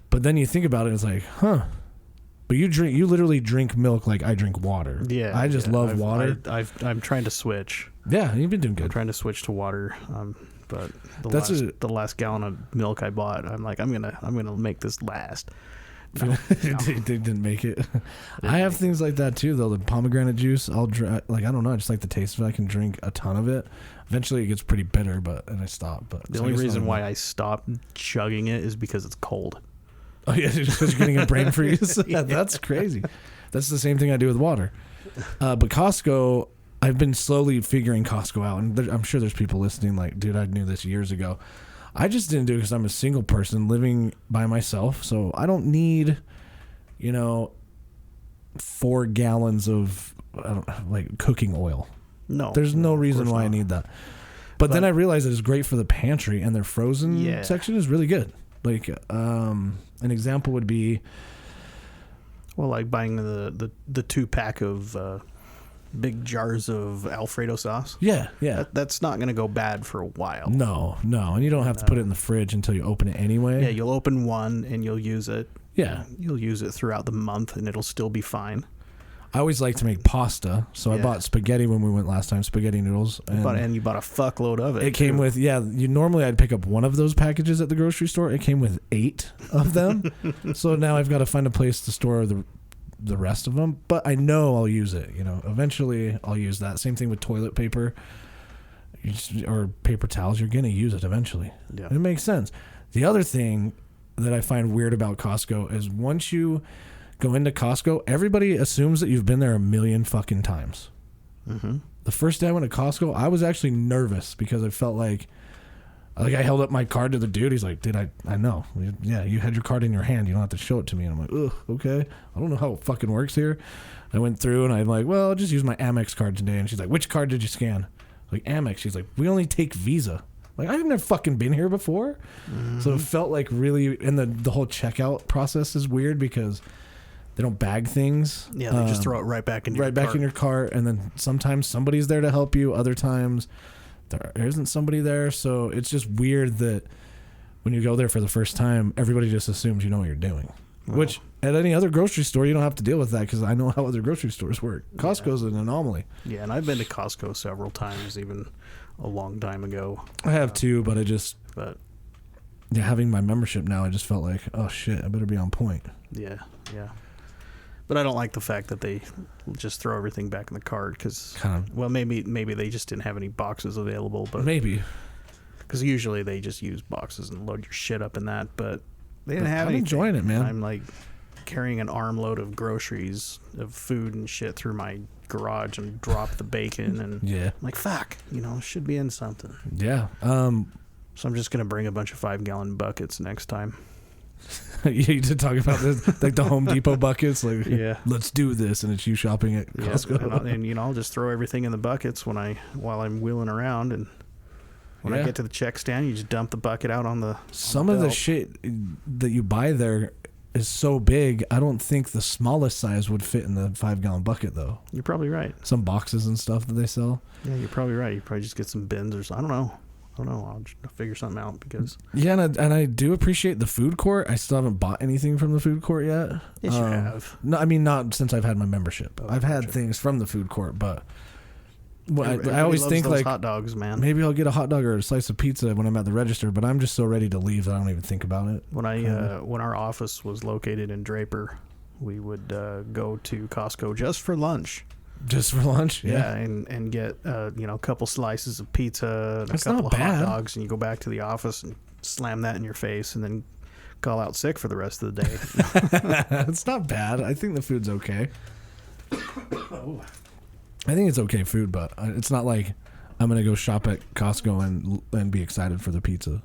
But then you think about it, it's like, huh. But you literally drink milk like I drink water. Yeah. I just love water. I'm trying to switch. Yeah, you've been doing good. I'm trying to switch to water. But the last gallon of milk I bought, I'm like, I'm gonna make this last. No. It didn't make it. I have things like that too, though. The pomegranate juice, I'll drink. Like, I don't know, I just like the taste of it. I can drink a ton of it. Eventually, it gets pretty bitter, and I stop. But the only reason why I stopped chugging it is because it's cold. Oh yeah, just because you're getting a brain freeze. Yeah, that's crazy. That's the same thing I do with water. But Costco, I've been slowly figuring Costco out, and I'm sure there's people listening like, dude, I knew this years ago. I just didn't do it because I'm a single person living by myself, so I don't need, 4 gallons of cooking oil. No, there's no reason why I need that. But then I realized that it's great for the pantry, and their frozen section is really good. Like, an example would be, well, like buying the 2-pack of big jars of Alfredo sauce. Yeah. That's not going to go bad for a while. No, and you don't have to put it in the fridge until you open it anyway. Yeah, you'll open one and you'll use it. Yeah. You'll use it throughout the month and it'll still be fine. I always like to make pasta, so I bought spaghetti when we went last time, spaghetti noodles. And you bought a fuckload of it. It came with, normally I'd pick up one of those packages at the grocery store. It came with 8 of them. So now I've got to find a place to store the rest of them, but I know I'll use it. Eventually I'll use that. Same thing with toilet paper or paper towels. You're going to use it eventually. Yeah. It makes sense. The other thing that I find weird about Costco is once you go into Costco, everybody assumes that you've been there a million fucking times. Mm-hmm. The first day I went to Costco, I was actually nervous because I felt like I held up my card to the dude. He's like, dude, I know. Yeah, you had your card in your hand. You don't have to show it to me. And I'm like, ugh, okay. I don't know how it fucking works here. I went through and I'm like, well, I'll just use my Amex card today. And she's like, which card did you scan? Like, Amex. She's like, we only take Visa. Like, I've never fucking been here before. Mm-hmm. So it felt like really, and the whole checkout process is weird because they don't bag things. Yeah, they just throw it right back in your cart. Right back in your cart. And then sometimes somebody's there to help you. Other times there isn't somebody there. So it's just weird that when you go there for the first time, everybody just assumes you know what you're doing. Wow. Which at any other grocery store, you don't have to deal with that because I know how other grocery stores work. Costco's an anomaly. Yeah, and I've been to Costco several times, even a long time ago. I have too, but having my membership now, I just felt like, oh shit, I better be on point. Yeah. But I don't like the fact that they just throw everything back in the cart because, well, maybe they just didn't have any boxes available. But maybe. Because usually they just use boxes and load your shit up in that, but they didn't have anything. I'm enjoying it, man. I'm like carrying an armload of groceries, of food and shit through my garage and drop the bacon and I'm like, fuck, it should be in something. Yeah. So I'm just going to bring a bunch of 5-gallon buckets next time. You did talk about this, like the Home Depot buckets. Like, let's do this, and it's you shopping at Costco. And I'll just throw everything in the buckets while I'm wheeling around, and when I get to the check stand, you just dump the bucket out on the. Some of the shit that you buy there is so big. I don't think the smallest size would fit in the 5-gallon bucket, though. You're probably right. Some boxes and stuff that they sell. Yeah, you're probably right. You probably just get some bins or something. I don't know. I'll just figure something out because. Yeah, and I do appreciate the food court. I still haven't bought anything from the food court yet. Yes, you have. No, I mean not since I've had my membership. I've had things from the food court, but I always think like hot dogs, man. Maybe I'll get a hot dog or a slice of pizza when I'm at the register. But I'm just so ready to leave that I don't even think about it. When our office was located in Draper, we would go to Costco just for lunch. Just for lunch, yeah, and get a couple slices of pizza and a couple of hot dogs, and you go back to the office and slam that in your face, and then call out sick for the rest of the day. It's not bad. I think the food's okay. I think it's okay food, but it's not like I'm gonna go shop at Costco and be excited for the pizza.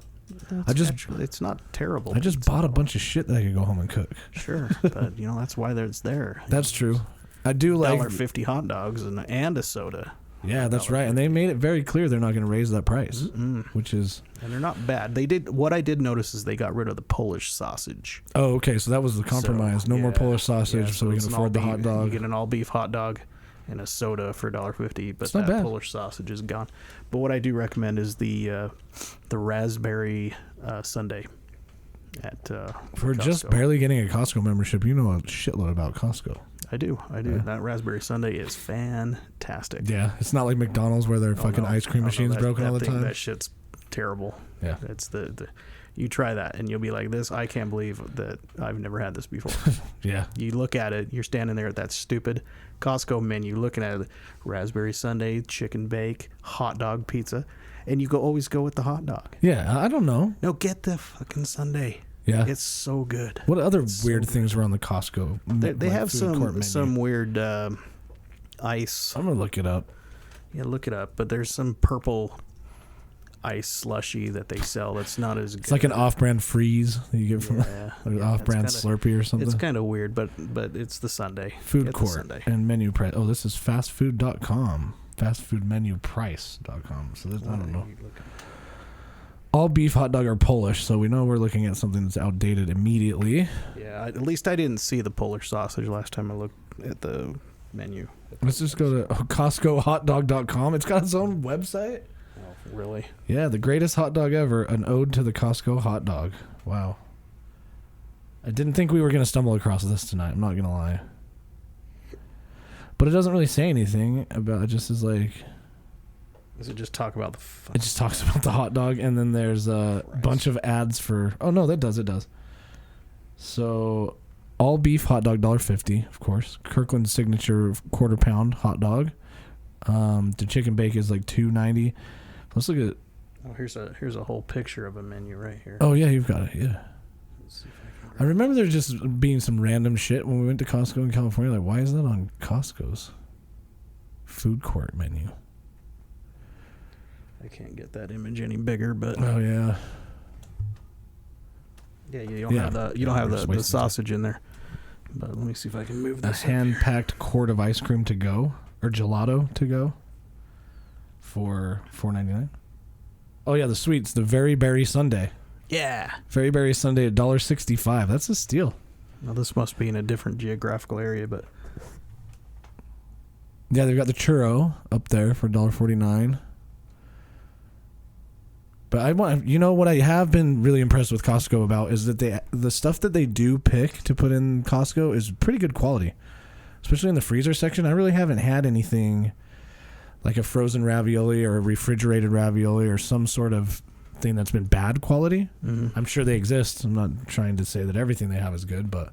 It's not terrible. I just bought a bunch of shit that I could go home and cook. Sure, but that's why it's there. That's true. I do like $1.50 hot dogs and a soda. Yeah, that's right. And they made it very clear they're not going to raise that price, which is. And they're not bad. What I did notice is they got rid of the Polish sausage. Oh, okay. So that was the compromise. No more Polish sausage, so we can afford the hot dog. You get an all beef hot dog and a soda for $1.50, but that Polish sausage is gone. But what I do recommend is the raspberry sundae. For Costco. Just barely getting a Costco membership, you know a shitload about Costco. I do. Yeah. That raspberry sundae is fantastic. Yeah, it's not like McDonald's where their fucking ice cream machine's broken all the time. That shit's terrible. Yeah, it's you try that and you'll be like, this. I can't believe that I've never had this before. Yeah, you look at it, you're standing there at that stupid Costco menu, looking at it, raspberry sundae, chicken bake, hot dog pizza, and you always go with the hot dog. Yeah, I don't know. No, get the fucking sundae. Yeah, it's so good. What other weird things are on the Costco? They have some weird ice. I'm gonna look it up. Yeah, look it up. But there's some purple ice slushy that they sell that's not as good. It's like an off-brand freeze that you get from an off-brand Slurpee or something. It's kind of weird, but it's the sundae. Food court and menu price. Oh, this is fastfood.com. Fastfoodmenuprice.com. So this, I don't know. All beef hot dog are Polish, so we know we're looking at something that's outdated immediately. Yeah, at least I didn't see the Polish sausage last time I looked at the menu. Let's just go to CostcoHotDog.com. It's got its own website. Oh, really? Yeah, the greatest hot dog ever, an ode to the Costco hot dog. Wow. I didn't think we were going to stumble across this tonight, I'm not going to lie. But it doesn't really say anything about it, just is like... Does it just talk about the... It just talks about the hot dog, and then there's a bunch of ads for... Oh, no, it does. So, all beef hot dog, $1.50, of course. Kirkland's signature quarter pound hot dog. The chicken bacon is like $2.90. Let's look at. Oh, here's a whole picture of a menu right here. Oh yeah, you've got it. Yeah. Let's see if I remember there just being some random shit when we went to Costco in California. Like, why is that on Costco's food court menu? I can't get that image any bigger, but Oh yeah. Yeah, you don't have the sausage in there. But let me see if I can move this. A hand-packed quart of ice cream to go, or gelato to go, for $4.99. Oh yeah, the sweets, the Very Berry Sundae. Yeah, Very Berry Sundae at $1.65. That's a steal. Well, this must be in a different geographical area, but yeah, they've got the churro up there for $1.49. But what I have been really impressed with Costco about is that the stuff that they do pick to put in Costco is pretty good quality, especially in the freezer section. I really haven't had anything like a frozen ravioli or a refrigerated ravioli or some sort of thing that's been bad quality. Mm-hmm. I'm sure they exist. I'm not trying to say that everything they have is good, but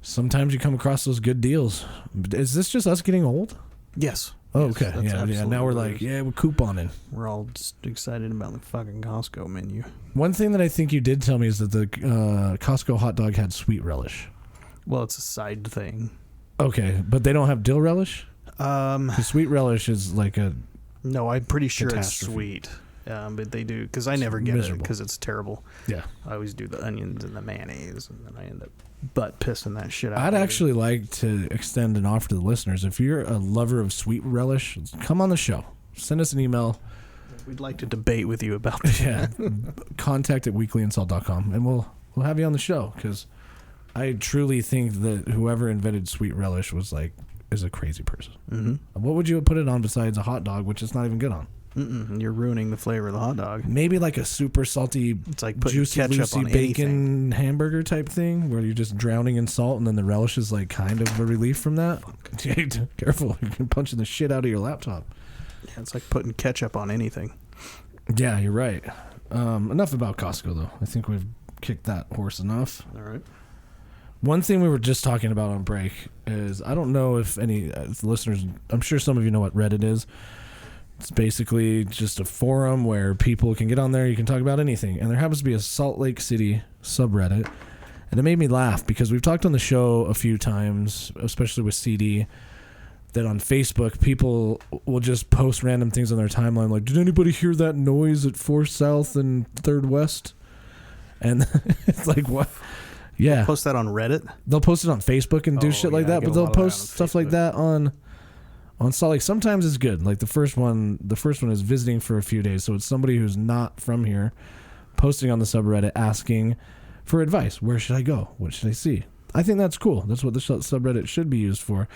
sometimes you come across those good deals. Is this just us getting old? Yes. Oh, Yes, okay. Yeah. Now we're like, we're couponing. We're all just excited about the fucking Costco menu. One thing that I think you did tell me is that the Costco hot dog had sweet relish. Well, it's a side thing. Okay, but they don't have dill relish? The sweet relish is like a... No, I'm pretty sure it's sweet. But they do, because I never get it because it's terrible. Yeah. I always do the onions and the mayonnaise, and then I end up butt pissing that shit out. I'd actually like to extend an offer to the listeners. If you're a lover of sweet relish, come on the show. Send us an email. We'd like to debate with you about that. Yeah. Contact at weeklyInSalt.com, and we'll have you on the show, because I truly think that whoever invented sweet relish is a crazy person. Mm-hmm. What would you put it on besides a hot dog, which it's not even good on? You're ruining the flavor of the hot dog. Maybe like a super salty, it's like putting juicy, ketchup on bacon anything. hamburger type thing where you're just drowning in salt, and then the relish is like kind of a relief from that. Careful, you can punch the shit out of your laptop. Yeah, it's like putting ketchup on anything. Yeah, you're right. Enough about Costco, though. I think we've kicked that horse enough. All right. One thing we were just talking about on break is, I don't know if any listeners, I'm sure some of you know what Reddit is. It's basically just a forum where people can get on there. You can talk about anything. And there happens to be a Salt Lake City subreddit. And it made me laugh because we've talked on the show a few times, especially with CD, that on Facebook, people will just post random things on their timeline. Like, did anybody hear that noise at 4th South and 3rd West? And it's like, what? Yeah. They'll post that on Reddit? They'll post it on Facebook and do shit like that. But they'll post stuff like that on Salt Lake. Sometimes it's good. Like the first one is visiting for a few days. So it's somebody who's not from here posting on the subreddit asking for advice. Where should I go? What should I see? I think that's cool. That's what the subreddit should be used for.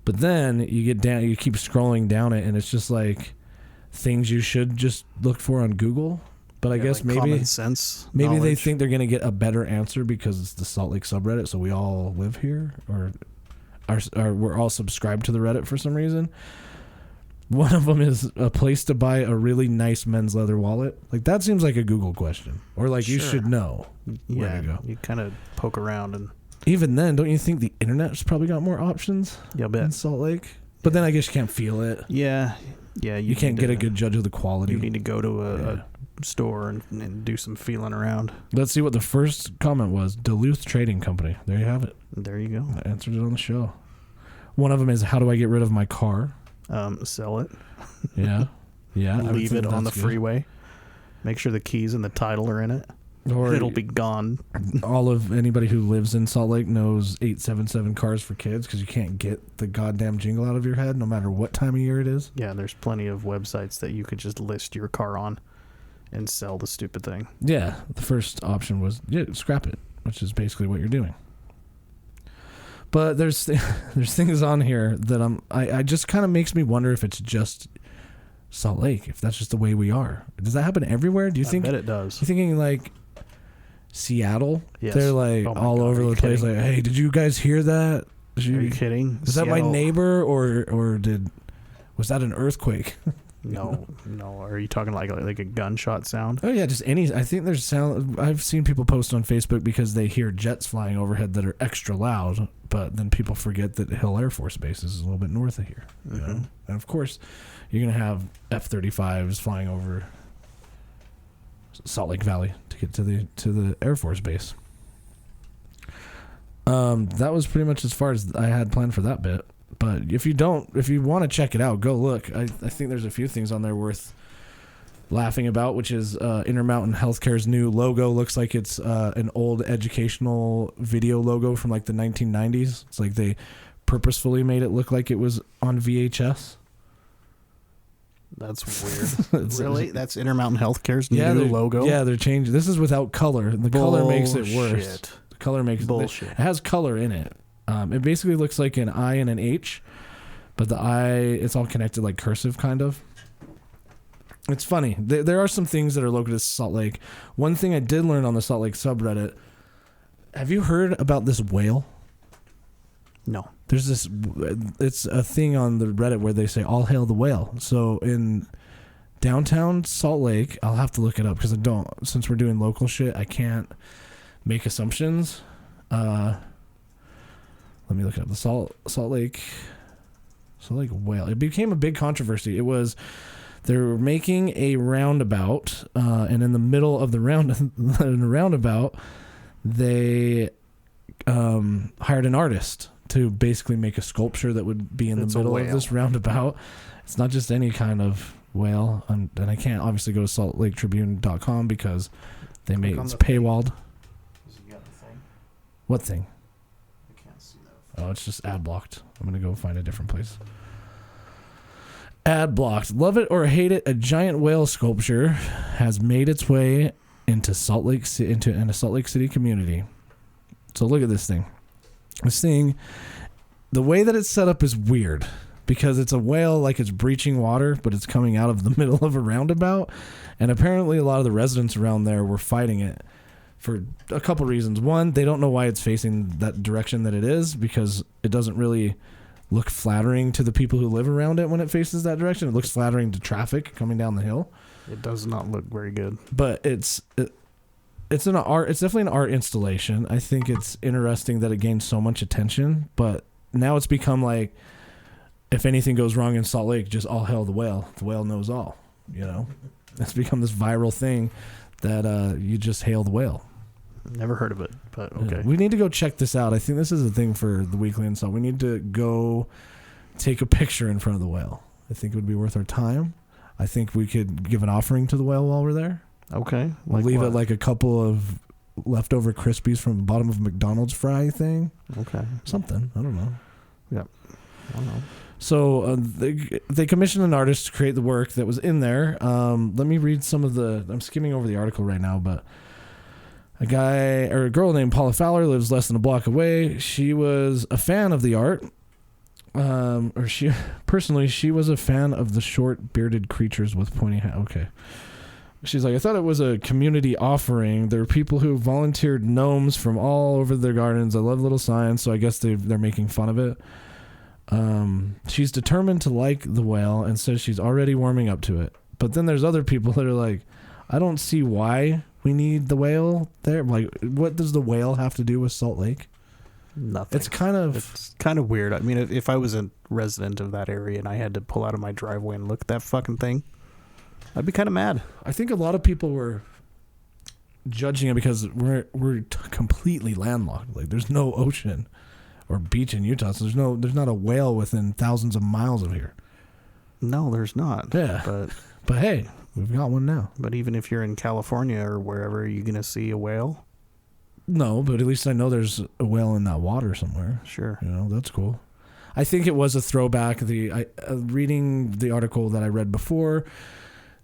But then you get down, you keep scrolling down it, and it's just like things you should just look for on Google. But I guess like maybe common sense. Maybe knowledge. they think they're gonna get a better answer because it's the Salt Lake subreddit, so we all live here, or we're all subscribed to the Reddit for some reason. One of them is a place to buy a really nice men's leather wallet. Like that seems like a Google question, or like you should know where to go. You kind of poke around, and even then, don't you think the internet's probably got more options? Yeah, I bet. In Salt Lake, but then I guess you can't feel it. Yeah. You can't get a good judge of the quality. You need to go to a store and do some feeling around. Let's see what the first comment was. Duluth Trading Company. There you have it. There you go. I answered it on the show. One of them is, how do I get rid of my car? Sell it. Yeah. Leave it on the freeway. Make sure the keys and the title are in it. Or it'll be gone. All of anybody who lives in Salt Lake knows 877 Cars for Kids, because you can't get the goddamn jingle out of your head no matter what time of year it is. Yeah, there's plenty of websites that you could just list your car on and sell the stupid thing. Yeah, the first option was scrap it, which is basically what you're doing. But there's things on here that I just kind of makes me wonder if it's just Salt Lake, if that's just the way we are. Does that happen everywhere? Do you think? I bet it does. You thinking like Seattle? Yes. They're like all over the place. Like, hey, did you guys hear that? Are you kidding? Is that my neighbor or was that an earthquake? No. Are you talking like a gunshot sound? Oh yeah, just any. I think there's sound. I've seen people post on Facebook because they hear jets flying overhead that are extra loud, but then people forget that Hill Air Force Base is a little bit north of here. You know? And of course, you're gonna have F-35s flying over Salt Lake Valley to get to the Air Force Base. That was pretty much as far as I had planned for that bit. But if you want to check it out, go look. I think there's a few things on there worth laughing about, which is Intermountain Healthcare's new logo looks like it's an old educational video logo from like the 1990s. It's like they purposefully made it look like it was on VHS. That's weird. Really? That's Intermountain Healthcare's new logo? Yeah, they're changing. This is without color. The color makes it worse. The color makes bullshit. It has color in it. It basically looks like an I and an H, but the I, it's all connected like cursive kind of. It's funny. There are some things that are located in Salt Lake. One thing I did learn on the Salt Lake subreddit, have you heard about this whale? No. There's this, it's a thing on the Reddit where they say, all hail the whale. So in downtown Salt Lake, I'll have to look it up because since we're doing local shit, I can't make assumptions. Let me look it up. The Salt Lake whale. It became a big controversy. They were making a roundabout, and in the middle of the roundabout, they hired an artist to basically make a sculpture that would be in the middle of this roundabout. It's not just any kind of whale, and I can't obviously go to saltlaketribune.com because it's paywalled. What thing? I can't see that. Oh, it's just ad blocked. I'm going to go find a different place. Ad blocked. Love it or hate it, a giant whale sculpture has made its way into Salt Lake City community. So look at this thing. This thing, the way that it's set up is weird because it's a whale like it's breaching water, but it's coming out of the middle of a roundabout. And apparently a lot of the residents around there were fighting it for a couple reasons. One, they don't know why it's facing that direction that it is because it doesn't really look flattering to the people who live around it when it faces that direction. It looks flattering to traffic coming down the hill. It does not look very good. But it's definitely an art installation. I think it's interesting that it gained so much attention, but now it's become like if anything goes wrong in Salt Lake, just all hail the whale. The whale knows all, you know. It's become this viral thing that you just hail the whale. Never heard of it, but okay. Yeah, we need to go check this out. I think this is a thing for the Weekly InSalt. We need to go take a picture in front of the whale. I think it would be worth our time. I think we could give an offering to the whale while we're there. Okay. We'll leave it like a couple of leftover Krispies from the bottom of a McDonald's fry thing. Okay. Something. I don't know. Yep. I don't know. So they commissioned an artist to create the work that was in there. Let me read some of I'm skimming over the article right now, but a girl named Paula Fowler lives less than a block away. She was a fan of the art. She was a fan of the short bearded creatures with pointy hat. Okay. She's like, I thought it was a community offering. There are people who volunteered gnomes from all over their gardens. I love little signs, so I guess they're making fun of it. She's determined to like the whale and says she's already warming up to it. But then there's other people that are like, I don't see why we need the whale there. Like, what does the whale have to do with Salt Lake? Nothing. It's kind of weird. I mean, if I was a resident of that area and I had to pull out of my driveway and look at that fucking thing, I'd be kind of mad. I think a lot of people were judging it because we're completely landlocked. Like, there's no ocean or beach in Utah, so there's not a whale within thousands of miles of here. No, there's not. Yeah, but hey, we've got one now. But even if you're in California or wherever, are you gonna see a whale? No, but at least I know there's a whale in that water somewhere. Sure, you know, that's cool. I think it was a throwback. Reading the article that I read before,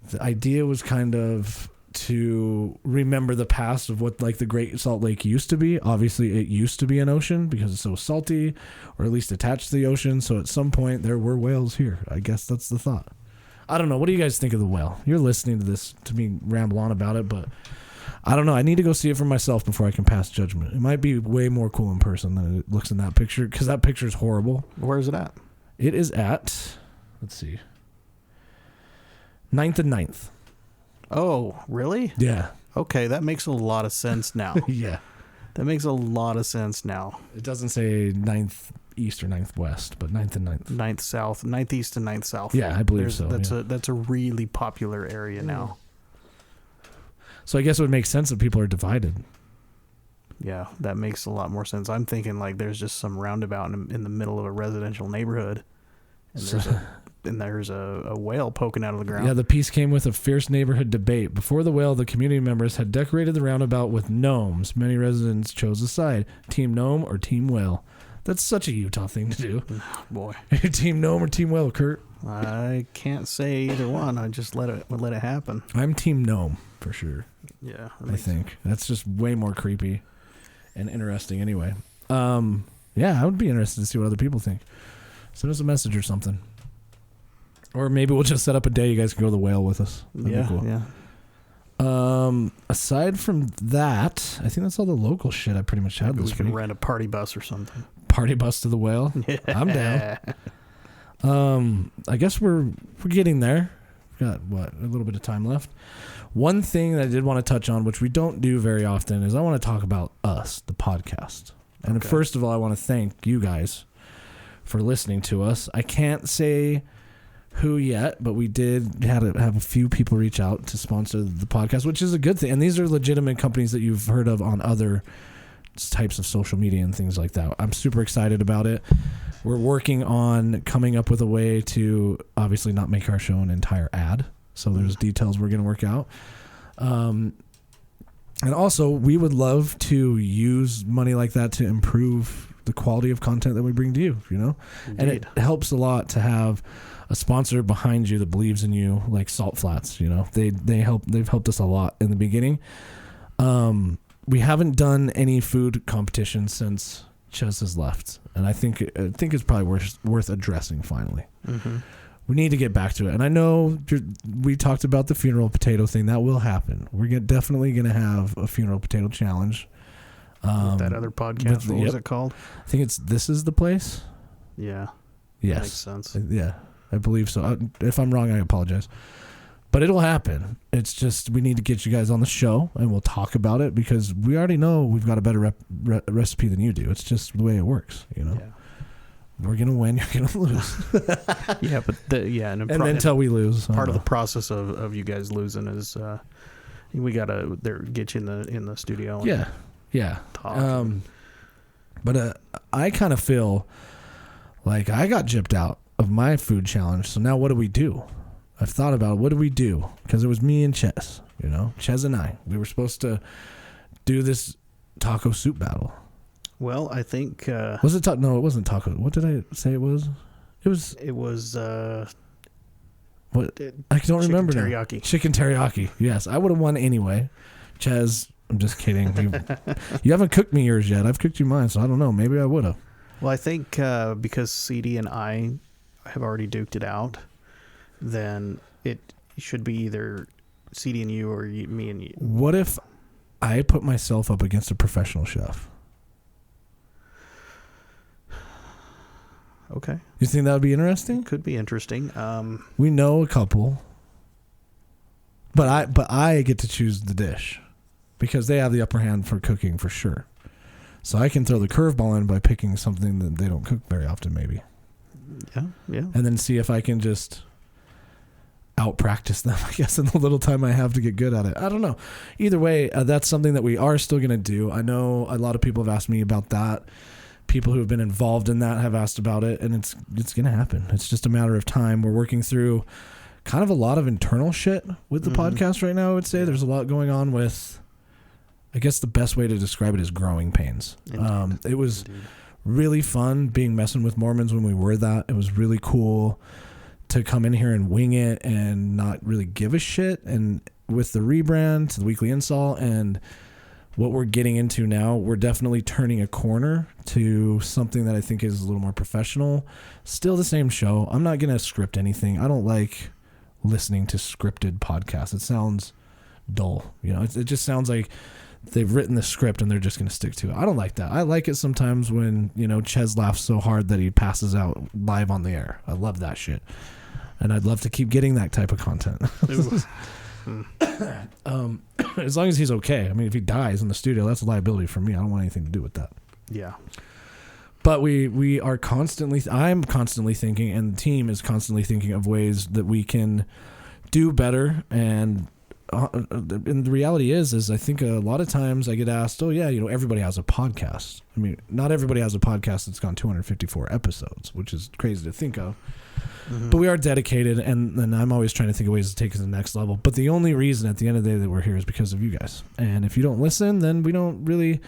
the idea was kind of to remember the past of what like the Great Salt Lake used to be. Obviously, it used to be an ocean because it's so salty, or at least attached to the ocean. So at some point, there were whales here. I guess that's the thought. I don't know. What do you guys think of the whale? You're listening to this to me ramble on about it, but I don't know. I need to go see it for myself before I can pass judgment. It might be way more cool in person than it looks in that picture because that picture is horrible. Where is it at? It is at, let's see. 9th and 9th. Oh, really? Yeah. Okay, that makes a lot of sense now. Yeah. That makes a lot of sense now. It doesn't say 9th East or 9th West, but 9th and 9th. 9th South, 9th East and 9th South. Yeah, I believe so. That's a really popular area now. So I guess it would make sense that people are divided. Yeah, that makes a lot more sense. I'm thinking like there's just some roundabout in the middle of a residential neighborhood, and there's a whale poking out of the ground. Yeah, the piece came with a fierce neighborhood debate. Before the whale, the community members had decorated the roundabout with gnomes. Many residents chose a side, Team Gnome or Team Whale. That's such a Utah thing to do. Boy. Team Gnome or Team Whale, Curt? I can't say either one. I just let it happen. I'm Team Gnome, for sure. Yeah. I think. That's just way more creepy and interesting anyway. Yeah, I would be interested to see what other people think. Send us a message or something. Or maybe we'll just set up a day you guys can go to the whale with us. That'd be cool. Yeah. Aside from that, I think that's all the local shit I pretty much had Maybe this we can week. rent a party bus or something. Party bus to the whale? Yeah. I'm down. I guess we're getting there. We've got, a little bit of time left. One thing that I did want to touch on, which we don't do very often, is I want to talk about us, the podcast. And first of all, I want to thank you guys for listening to us. I can't say who yet, but we did have a few people reach out to sponsor the podcast, which is a good thing. And these are legitimate companies that you've heard of on other types of social media and things like that. I'm super excited about it. We're working on coming up with a way to obviously not make our show an entire ad. So there's details we're going to work out. And also, we would love to use money like that to improve the quality of content that we bring to you, you know? Indeed. And it helps a lot to have a sponsor behind you that believes in you, like Salt Flats, you know? They've helped us a lot in the beginning. We haven't done any food competition since Ches has left, and I think it's probably worth addressing finally. Mm-hmm. We need to get back to it. And I know we talked about the funeral potato thing. That will happen. We're definitely going to have a funeral potato challenge. That other podcast, what was it called? I think it's This Is the Place. Yeah. Yes. Makes sense. Yeah, I believe so. If I'm wrong, I apologize. But it'll happen. It's just we need to get you guys on the show, and we'll talk about it because we already know we've got a better recipe than you do. It's just the way it works, you know? Yeah. We're going to win, you're going to lose. Yeah, but and until we lose. Part of the process of you guys losing is we got to get you in the studio. And yeah. Talk. But I kind of feel like I got gypped out of my food challenge. So now what do we do? I've thought about it. What do we do? Because it was me and Ches, you know, Ches and I. We were supposed to do this taco soup battle. Well, I think was it no, it wasn't taco. What did I say it was? It was what? I don't remember now. Teriyaki. Chicken teriyaki. Yes, I would have won anyway. Ches, I'm just kidding. You haven't cooked me yours yet. I've cooked you mine, so I don't know. Maybe I would have. Well, I think because CD and I have already duked it out, then it should be either CD and you or me and you. What if I put myself up against a professional chef? Okay. You think that would be interesting? Could be interesting. We know a couple, but I get to choose the dish because they have the upper hand for cooking for sure. So I can throw the curveball in by picking something that they don't cook very often, maybe. Yeah. And then see if I can just out-practice them, I guess, in the little time I have to get good at it. I don't know. Either way, that's something that we are still going to do. I know a lot of people have asked me about that. People who have been involved in that have asked about it, and it's going to happen. It's just a matter of time. We're working through kind of a lot of internal shit with the podcast right now, I would say. There's a lot going on with, I guess the best way to describe it is growing pains. It was really fun messing with Mormons when we were that. It was really cool to come in here and wing it and not really give a shit. And with the rebrand to the Weekly InSalt and what we're getting into now, we're definitely turning a corner to something that I think is a little more professional. Still the same show. I'm not going to script anything. I don't like listening to scripted podcasts. It sounds dull. You know, it just sounds like they've written the script and they're just going to stick to it. I don't like that. I like it sometimes when, you know, Ches laughs so hard that he passes out live on the air. I love that shit. And I'd love to keep getting that type of content. As long as he's okay. I mean, if he dies in the studio, that's a liability for me. I don't want anything to do with that. Yeah. But we are constantly, I'm constantly thinking, and the team is constantly thinking of ways that we can do better. And the reality is I think a lot of times I get asked, oh yeah, everybody has a podcast. I mean, not everybody has a podcast that's gone 254 episodes, which is crazy to think of. Mm-hmm. But we are dedicated, and I'm always trying to think of ways to take it to the next level. But the only reason at the end of the day that we're here is because of you guys. And if you don't listen, then we don't really...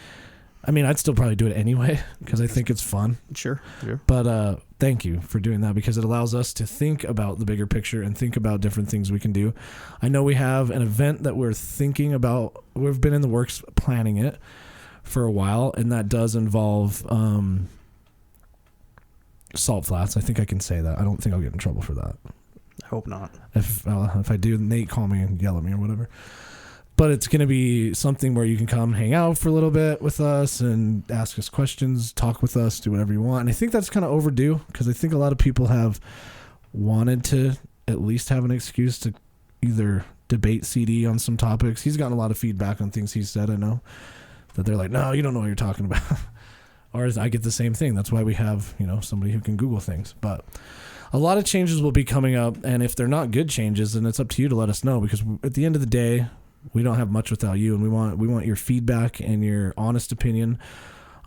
I mean, I'd still probably do it anyway because I think it's fun. Sure. But thank you for doing that because it allows us to think about the bigger picture and think about different things we can do. I know we have an event that we're thinking about. We've been in the works planning it for a while, and that does involve... salt flats. I think I can say that. I don't think I'll get in trouble for that. I hope not. If I do, Nate call me and yell at me or whatever. But it's going to be something where you can come hang out for a little bit with us and ask us questions, talk with us, do whatever you want. And I think that's kind of overdue because I think a lot of people have wanted to at least have an excuse to either debate CD on some topics. He's gotten a lot of feedback on things he said, I know, that they're like, no, you don't know what you're talking about. Or I get the same thing. That's why we have, somebody who can Google things. But a lot of changes will be coming up, and if they're not good changes, then it's up to you to let us know. Because at the end of the day, we don't have much without you, and we want your feedback and your honest opinion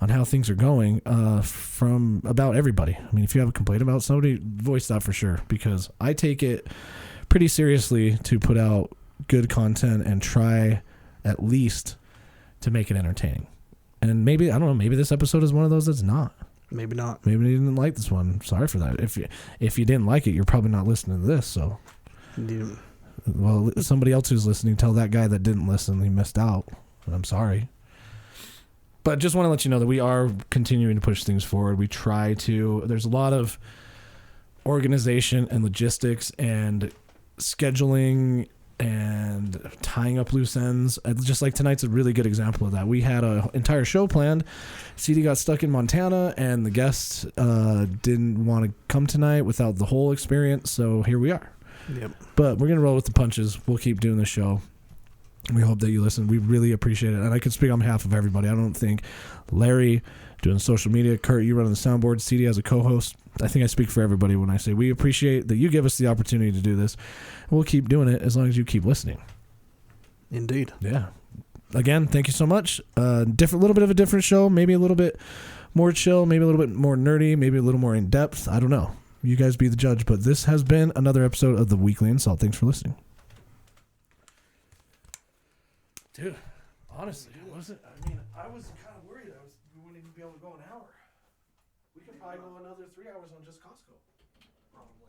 on how things are going from about everybody. I mean, if you have a complaint about somebody, voice that for sure. Because I take it pretty seriously to put out good content and try at least to make it entertaining. And maybe, I don't know, maybe this episode is one of those that's not. Maybe not. Maybe you didn't like this one. Sorry for that. If you didn't like it, you're probably not listening to this. So, well, somebody else who's listening, tell that guy that didn't listen he missed out. I'm sorry. But just want to let you know that we are continuing to push things forward. We try to. There's a lot of organization and logistics and scheduling and tying up loose ends. Just like tonight's a really good example of that. We had an entire show planned. CD got stuck in Montana, and the guests didn't want to come tonight without the whole experience, so here we are. Yep. But we're going to roll with the punches. We'll keep doing the show. We hope that you listen. We really appreciate it. And I can speak on behalf of everybody. I don't think Larry doing social media, Curt, you running the soundboard, CD as a co-host. I think I speak for everybody when I say we appreciate that you give us the opportunity to do this. And we'll keep doing it as long as you keep listening. Indeed. Yeah. Again, thank you so much. Little bit of a different show, maybe a little bit more chill, maybe a little bit more nerdy, maybe a little more in depth. I don't know. You guys be the judge. But this has been another episode of the Weekly InSalt. Thanks for listening. Dude, honestly, I was kind of worried we wouldn't even be able to go an hour. We could probably go another 3 hours on just Costco. Probably.